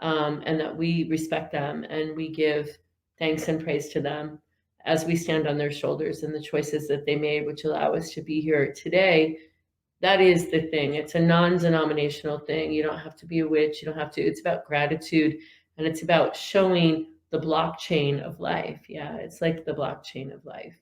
[SPEAKER 2] and that we respect them and we give thanks and praise to them as we stand on their shoulders and the choices that they made, which allow us to be here today. That is the thing. It's a non-denominational thing. You don't have to be a witch. You don't have to. It's about gratitude, and it's about showing the blockchain of life. Yeah, it's like the blockchain of life.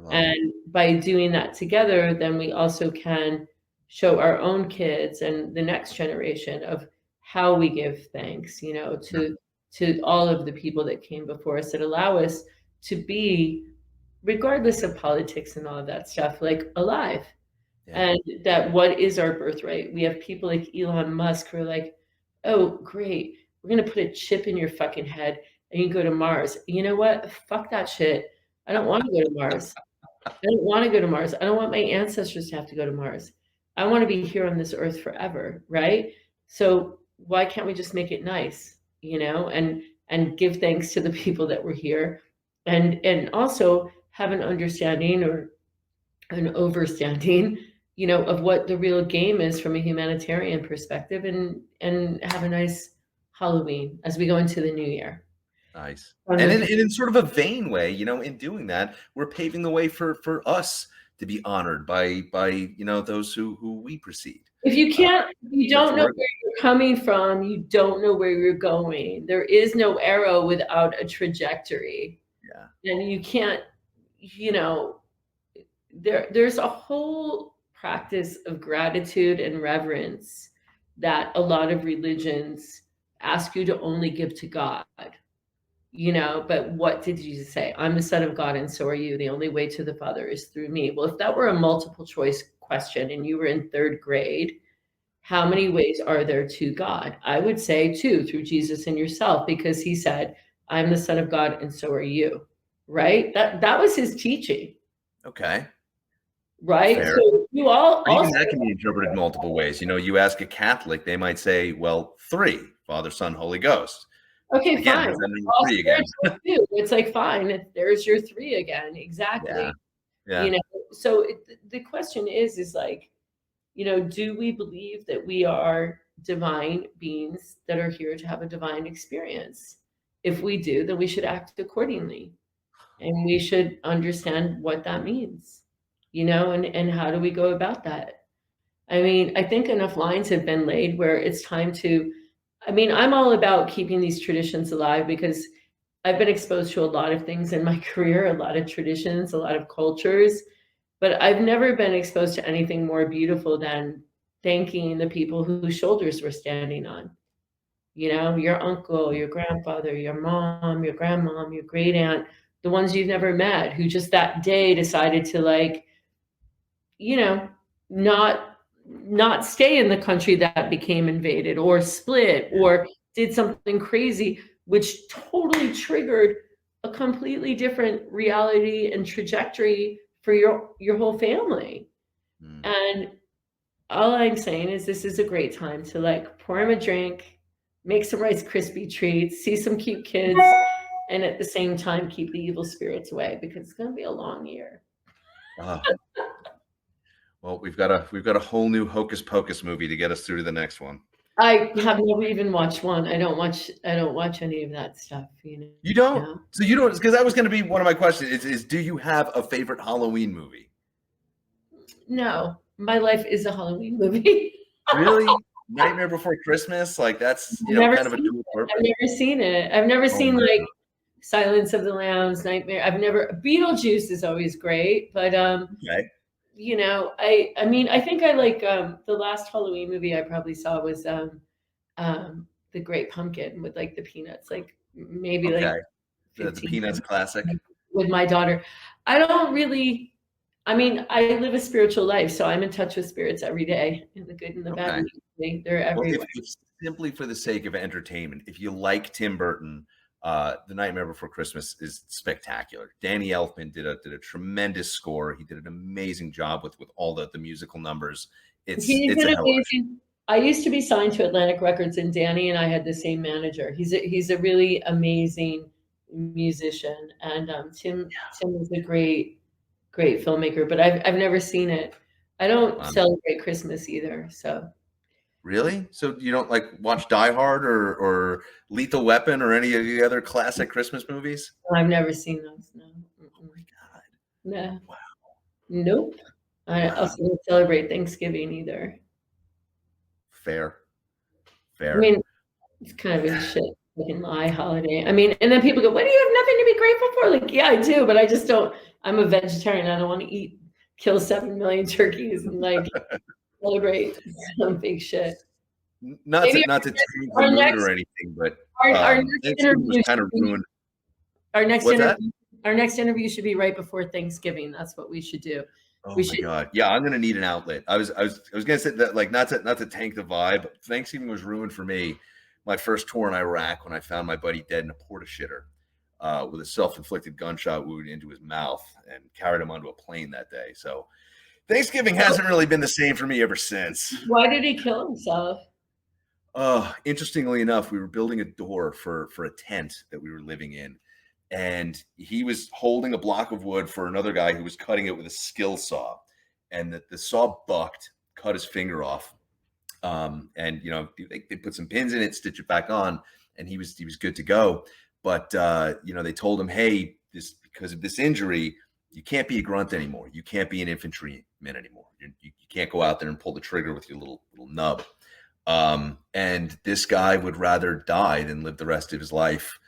[SPEAKER 2] And by doing that together, then we also can show our own kids and the next generation of how we give thanks, to all of the people that came before us that allow us to be, regardless of politics and all of that stuff, like alive. Yeah. And that what is our birthright? We have people like Elon Musk who are like, "Oh, great, we're going to put a chip in your fucking head and you can go to Mars." You know what? Fuck that shit. I don't want to go to Mars. I don't want to go to Mars. I don't want my ancestors to have to go to Mars. I want to be here on this earth forever, right? So why can't we just make it nice, and give thanks to the people that were here, and also have an understanding or an overstanding, of what the real game is from a humanitarian perspective, and have a nice Halloween as we go into the new year.
[SPEAKER 1] Nice. And in sort of a vain way, in doing that, we're paving the way for us to be honored by those who we precede.
[SPEAKER 2] If you don't know where you're coming from, you don't know where you're going. There is no arrow without a trajectory. Yeah. And you can't, there's a whole practice of gratitude and reverence that a lot of religions ask you to only give to God. But what did Jesus say? I'm the Son of God, and so are you. The only way to the Father is through me. Well, if that were a multiple choice question and you were in 3rd grade, how many ways are there to God? I would say 2, through Jesus and yourself, because he said, I'm the Son of God, and so are you. Right? That was his teaching.
[SPEAKER 1] Okay.
[SPEAKER 2] Right?
[SPEAKER 1] Fair.
[SPEAKER 2] So you all
[SPEAKER 1] even that can be interpreted multiple ways. You ask a Catholic, they might say, well, 3, Father, Son, Holy Ghost.
[SPEAKER 2] Okay,
[SPEAKER 1] again,
[SPEAKER 2] fine.
[SPEAKER 1] 3 again.
[SPEAKER 2] It's like, fine, there's your 3 again. Exactly.
[SPEAKER 1] Yeah.
[SPEAKER 2] So the question is like, Do we believe that we are divine beings that are here to have a divine experience? If we do, then we should act accordingly, and we should understand what that means, and how do we go about that? I mean, I think enough lines have been laid where it's time to. I mean, I'm all about keeping these traditions alive because I've been exposed to a lot of things in my career, a lot of traditions, a lot of cultures, but I've never been exposed to anything more beautiful than thanking the people whose shoulders we're standing on. Your uncle, your grandfather, your mom, your grandmom, your great aunt, the ones you've never met who just that day decided to like, you know, not not stay in the country that became invaded or split or did something crazy, which totally triggered a completely different reality and trajectory for your whole family.
[SPEAKER 1] Mm.
[SPEAKER 2] And all I'm saying is this is a great time to like pour him a drink, make some Rice Krispie treats, see some cute kids, and at the same time keep the evil spirits away because it's going to be a long year.
[SPEAKER 1] Ah, well, we've got a whole new Hocus Pocus movie to get us through to the next one.
[SPEAKER 2] I have never even watched one. I don't watch any of that stuff,
[SPEAKER 1] You don't?
[SPEAKER 2] Yeah.
[SPEAKER 1] So you don't? Because that was going to be one of my questions. Is do you have a favorite Halloween movie?
[SPEAKER 2] No, my life is a Halloween movie.
[SPEAKER 1] Really? Nightmare Before Christmas? Like that's
[SPEAKER 2] Never
[SPEAKER 1] kind of a
[SPEAKER 2] seen
[SPEAKER 1] dual purpose.
[SPEAKER 2] I've never seen it. I've never
[SPEAKER 1] Oh
[SPEAKER 2] seen
[SPEAKER 1] my
[SPEAKER 2] like Silence of the Lambs, Nightmare. I've never Beetlejuice is always great, but
[SPEAKER 1] Okay.
[SPEAKER 2] I mean, I think I like the last Halloween movie I probably saw was The Great Pumpkin with like the peanuts, like maybe like
[SPEAKER 1] Okay. The
[SPEAKER 2] 15
[SPEAKER 1] Peanuts classic.
[SPEAKER 2] with my daughter. I don't really I mean, I live a spiritual life, so I'm in touch with spirits every day, in the good and the bad.
[SPEAKER 1] Okay.
[SPEAKER 2] And the ugly. They're
[SPEAKER 1] Well,
[SPEAKER 2] everywhere.
[SPEAKER 1] if simply for the sake of entertainment, if you like Tim Burton, The Nightmare Before Christmas is spectacular. Danny Elfman did a tremendous score. He did an amazing job with all the musical numbers. It's
[SPEAKER 2] He
[SPEAKER 1] a
[SPEAKER 2] did
[SPEAKER 1] hell of a
[SPEAKER 2] amazing. I used to be signed to Atlantic Records, and Danny and I had the same manager. He's a really amazing musician, and Tim is a great filmmaker. But I've never seen it. I don't
[SPEAKER 1] Wow.
[SPEAKER 2] celebrate Christmas either, so
[SPEAKER 1] Really? So you don't like watch Die Hard or Lethal Weapon or any of the other classic Christmas movies?
[SPEAKER 2] I've never seen those. No,
[SPEAKER 1] Oh my God.
[SPEAKER 2] no,
[SPEAKER 1] Wow.
[SPEAKER 2] nope. I
[SPEAKER 1] Wow.
[SPEAKER 2] also don't celebrate Thanksgiving either.
[SPEAKER 1] Fair.
[SPEAKER 2] I
[SPEAKER 1] Fair.
[SPEAKER 2] mean, it's kind of a shit fucking lie holiday. I mean, and then people go, "What do you have nothing to be grateful for?" Like, yeah, I do, but I just don't. I'm a vegetarian. I don't want to kill 7 million turkeys and like celebrate some big shit.
[SPEAKER 1] Not
[SPEAKER 2] Maybe
[SPEAKER 1] to change the
[SPEAKER 2] our
[SPEAKER 1] mood
[SPEAKER 2] next
[SPEAKER 1] or anything, but
[SPEAKER 2] our next
[SPEAKER 1] Thanksgiving was
[SPEAKER 2] interview
[SPEAKER 1] kind of
[SPEAKER 2] should be
[SPEAKER 1] ruined.
[SPEAKER 2] our next
[SPEAKER 1] What's that?
[SPEAKER 2] interview. Our next interview should be right before Thanksgiving. That's what we should do.
[SPEAKER 1] Oh
[SPEAKER 2] We
[SPEAKER 1] my
[SPEAKER 2] should.
[SPEAKER 1] God. Yeah, I'm gonna need an outlet. I was gonna say that, like, not to tank the vibe. Thanksgiving was ruined for me. My first tour in Iraq when I found my buddy dead in a porta shitter with a self-inflicted gunshot wound into his mouth and carried him onto a plane that day. So Thanksgiving hasn't really been the same for me ever since.
[SPEAKER 2] Why did he kill himself?
[SPEAKER 1] Interestingly enough, we were building a door for a tent that we were living in, and he was holding a block of wood for another guy who was cutting it with a skill saw, and the saw bucked, cut his finger off. And they put some pins in it, stitch it back on, and he was good to go. But they told him, hey, this because of this injury, you can't be a grunt anymore. You can't be an infantryman anymore. You can't go out there and pull the trigger with your little nub. And this guy would rather die than live the rest of his life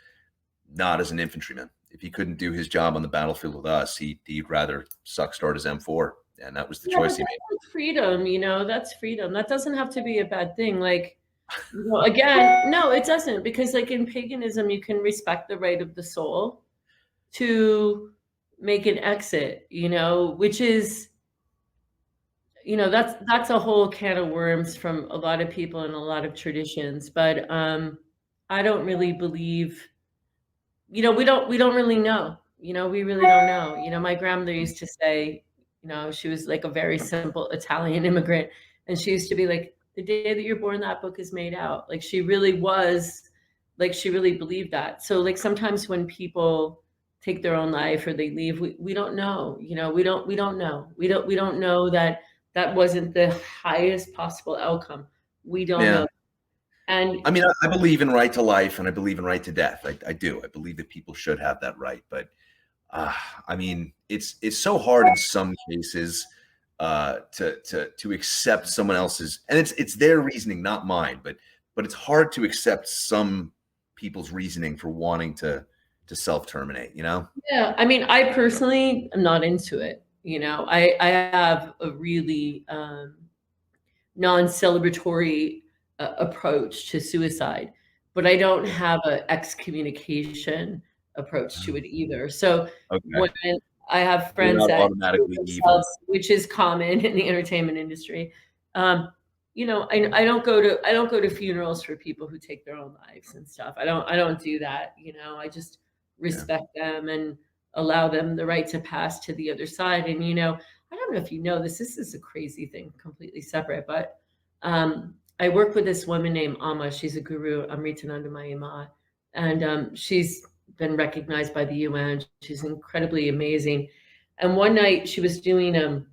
[SPEAKER 1] not as an infantryman. If he couldn't do his job on the battlefield with us, he'd rather start his M4. And that was the choice he made.
[SPEAKER 2] That's freedom, that's freedom. That doesn't have to be a bad thing. Like, again, no, it doesn't. Because like in paganism, you can respect the right of the soul to make an exit, which is, that's a whole can of worms from a lot of people and a lot of traditions. But I don't really believe, we don't really know. We really don't know. My grandmother used to say, she was like a very simple Italian immigrant. And she used to be like, the day that you're born, that book is made out. Like she really was, like she really believed that. So like sometimes when people take their own life or they leave, we don't know, we don't know. We don't know that that wasn't the highest possible outcome. We don't
[SPEAKER 1] Yeah.
[SPEAKER 2] know. And
[SPEAKER 1] I mean, I believe in right to life and I believe in right to death. I do. I believe that people should have that right. But I mean, it's so hard in some cases to accept someone else's, and it's their reasoning, not mine. But it's hard to accept some people's reasoning for wanting to self-terminate. You know?
[SPEAKER 2] yeah, I mean, I personally am not into it. You know, I have a really non-celebratory approach to suicide, but I don't have a excommunication approach to it either. So when
[SPEAKER 1] Okay.
[SPEAKER 2] I have
[SPEAKER 1] You're
[SPEAKER 2] friends
[SPEAKER 1] not
[SPEAKER 2] that kill
[SPEAKER 1] automatically evil.
[SPEAKER 2] themselves, which is common in the entertainment industry, you know, I don't go to funerals for people who take their own lives and stuff. I don't do that. You know, I just
[SPEAKER 1] Yeah.
[SPEAKER 2] respect them and allow them the right to pass to the other side. And you know, I don't know if you know this. This is a crazy thing, completely separate. But I work with this woman named Amma. She's a guru, Amritananda Mayima, and she's been recognized by the UN. She's incredibly amazing. And one night she was doing a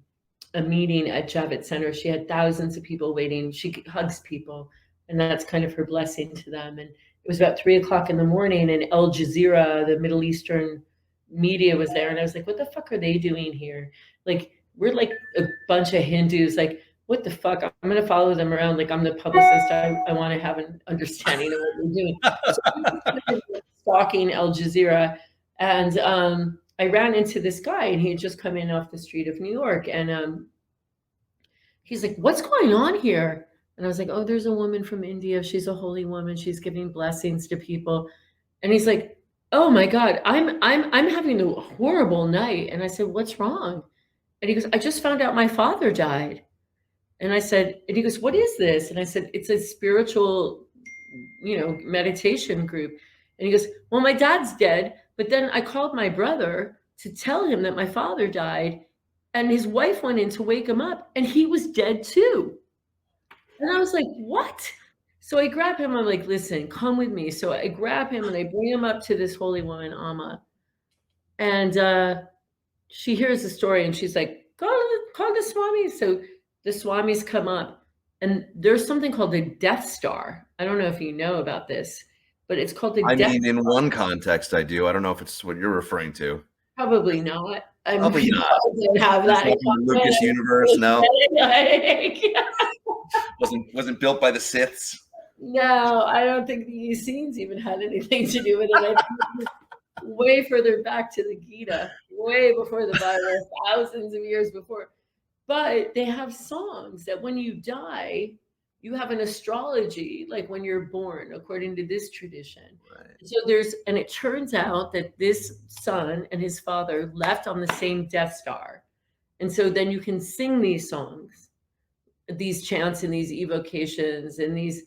[SPEAKER 2] meeting at Javits Center. She had thousands of people waiting. She hugs people, and that's kind of her blessing to them. And it was about 3 o'clock in the morning, and Al Jazeera, the Middle Eastern media, was there. And I was like, what the fuck are they doing here? Like, we're like a bunch of Hindus. Like, what the fuck? I'm going to follow them around. Like, I'm the publicist. I want to have an understanding of what they're doing. So I'm stalking Al Jazeera. And I ran into this guy, and he had just come in off the street of New York. And he's like, what's going on here? And I was like, oh, there's a woman from India. She's a holy woman. She's giving blessings to people. And he's like, oh my God, I'm having a horrible night. And I said, what's wrong? And he goes, I just found out my father died. And I said, and he goes, what is this? And I said, it's a spiritual, you know, meditation group. And he goes, well, my dad's dead. But then I called my brother to tell him that my father died. And his wife went in to wake him up, and he was dead too. And I was like, what? So I grab him. I'm like, listen, come with me. So I grab him and I bring him up to this holy woman, Amma. And she hears the story and she's like, call the Swamis. So the Swamis come up, and there's something called the Death Star. I don't know if you know about this, but it's called the
[SPEAKER 1] I
[SPEAKER 2] Death
[SPEAKER 1] mean, in
[SPEAKER 2] Star.
[SPEAKER 1] one context, I do. I don't know if it's what you're referring to.
[SPEAKER 2] Probably not. I
[SPEAKER 1] Probably not.
[SPEAKER 2] don't have
[SPEAKER 1] There's
[SPEAKER 2] that.
[SPEAKER 1] nothing in the Lucas universe, no.
[SPEAKER 2] Like,
[SPEAKER 1] Wasn't built by the Siths.
[SPEAKER 2] no, I don't think the Essenes even had anything to do with it. I think it was way further back to the Gita, way before the Bible, thousands of years before. But they have songs that when you die, you have an astrology, like when you're born, according to this tradition.
[SPEAKER 1] Right.
[SPEAKER 2] So and it turns out that this son and his father left on the same Death Star. And so then you can sing these songs, these chants and these evocations and these,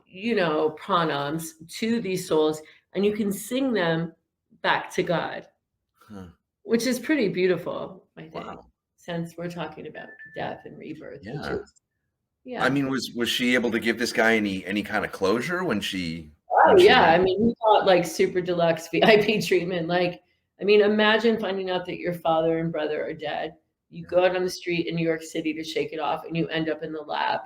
[SPEAKER 2] you know, pranams to these souls, and you can sing them back to God, which is pretty beautiful, I think, since we're talking about death and rebirth.
[SPEAKER 1] Yeah.
[SPEAKER 2] Yeah.
[SPEAKER 1] I mean, was she able to give this guy any kind of closure when she?
[SPEAKER 2] Oh yeah, I mean, he got like super deluxe VIP treatment. Like, I mean, imagine finding out that your father and brother are dead. You go out on the street in New York City to shake it off, and you end up in the lab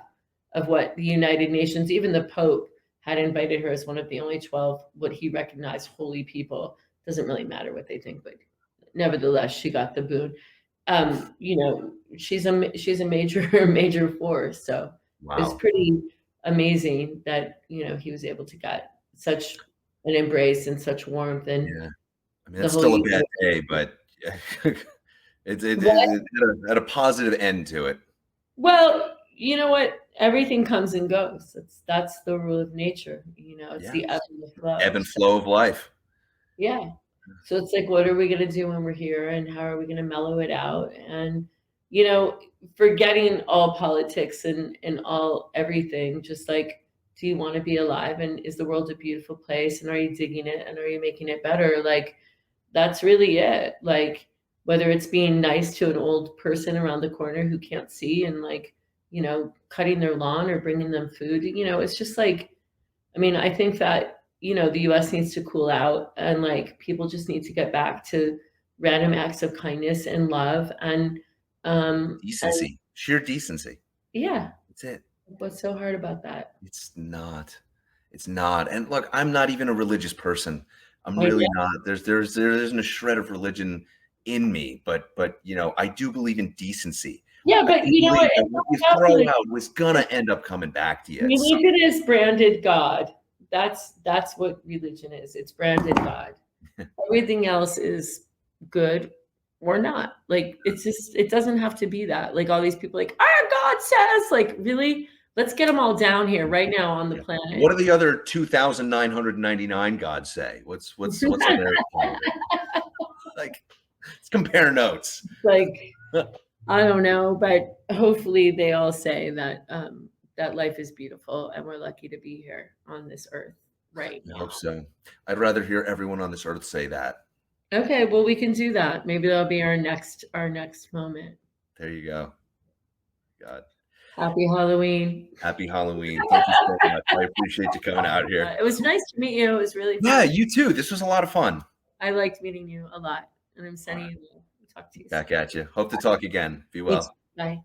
[SPEAKER 2] of what the United Nations, even the Pope had invited her as one of the only 12 what he recognized holy people. Doesn't really matter what they think, but nevertheless, she got the boon. You know, she's a major force. So it's pretty amazing that, you know, he was able to get such an embrace and such warmth. And
[SPEAKER 1] yeah, I mean, that's still a bad day, but it had a positive end to it.
[SPEAKER 2] Well, you know what? Everything comes and goes. That's the rule of nature. You know, it's the ebb and flow.
[SPEAKER 1] Ebb and flow of life.
[SPEAKER 2] Yeah. So it's like, what are we going to do when we're here, and how are we going to mellow it out? And, you know, forgetting all politics and all everything, just like, do you want to be alive? And is the world a beautiful place? And are you digging it? And are you making it better? Like, that's really it. Like, whether it's being nice to an old person around the corner who can't see, and like, you know, cutting their lawn or bringing them food, you know, it's just like, I mean, I think that, you know, the US needs to cool out, and like people just need to get back to random acts of kindness and love and
[SPEAKER 1] decency. sheer decency.
[SPEAKER 2] Yeah.
[SPEAKER 1] That's it.
[SPEAKER 2] What's so hard about that?
[SPEAKER 1] It's not. It's not. And look, I'm not even a religious person. I'm
[SPEAKER 2] I
[SPEAKER 1] really
[SPEAKER 2] know.
[SPEAKER 1] not. There isn't a shred of religion in me, but I do believe in decency.
[SPEAKER 2] Yeah,
[SPEAKER 1] I
[SPEAKER 2] but
[SPEAKER 1] do
[SPEAKER 2] you know
[SPEAKER 1] believe
[SPEAKER 2] what?
[SPEAKER 1] that
[SPEAKER 2] It's
[SPEAKER 1] what
[SPEAKER 2] not
[SPEAKER 1] you
[SPEAKER 2] about
[SPEAKER 1] throw
[SPEAKER 2] religion.
[SPEAKER 1] out was gonna end up coming back to you.
[SPEAKER 2] Religion is branded God. That's what religion is. It's branded God. Everything else is good or not. Like it's just it doesn't have to be that. Like all these people like, our God says, like, really? Let's get them all down here right now on the
[SPEAKER 1] Yeah.
[SPEAKER 2] planet.
[SPEAKER 1] What do the other 2,999 gods say? What's on their calendar? Like, let's compare notes.
[SPEAKER 2] Like, I don't know, but hopefully they all say that that life is beautiful and we're lucky to be here on this earth right
[SPEAKER 1] I
[SPEAKER 2] now.
[SPEAKER 1] hope so. I'd rather hear everyone on this earth say that.
[SPEAKER 2] Okay, well we can do that. Maybe that'll be our next moment.
[SPEAKER 1] There you go. God.
[SPEAKER 2] Happy Halloween.
[SPEAKER 1] Happy Halloween. Thank you so much. I appreciate you coming out here.
[SPEAKER 2] It was nice to meet you. It was really
[SPEAKER 1] Yeah,
[SPEAKER 2] fun.
[SPEAKER 1] you too. This was a lot of fun.
[SPEAKER 2] I liked meeting you a lot. And I'm sending you. Talk to you soon.
[SPEAKER 1] Back at you. Hope to talk again. Be well.
[SPEAKER 2] Bye.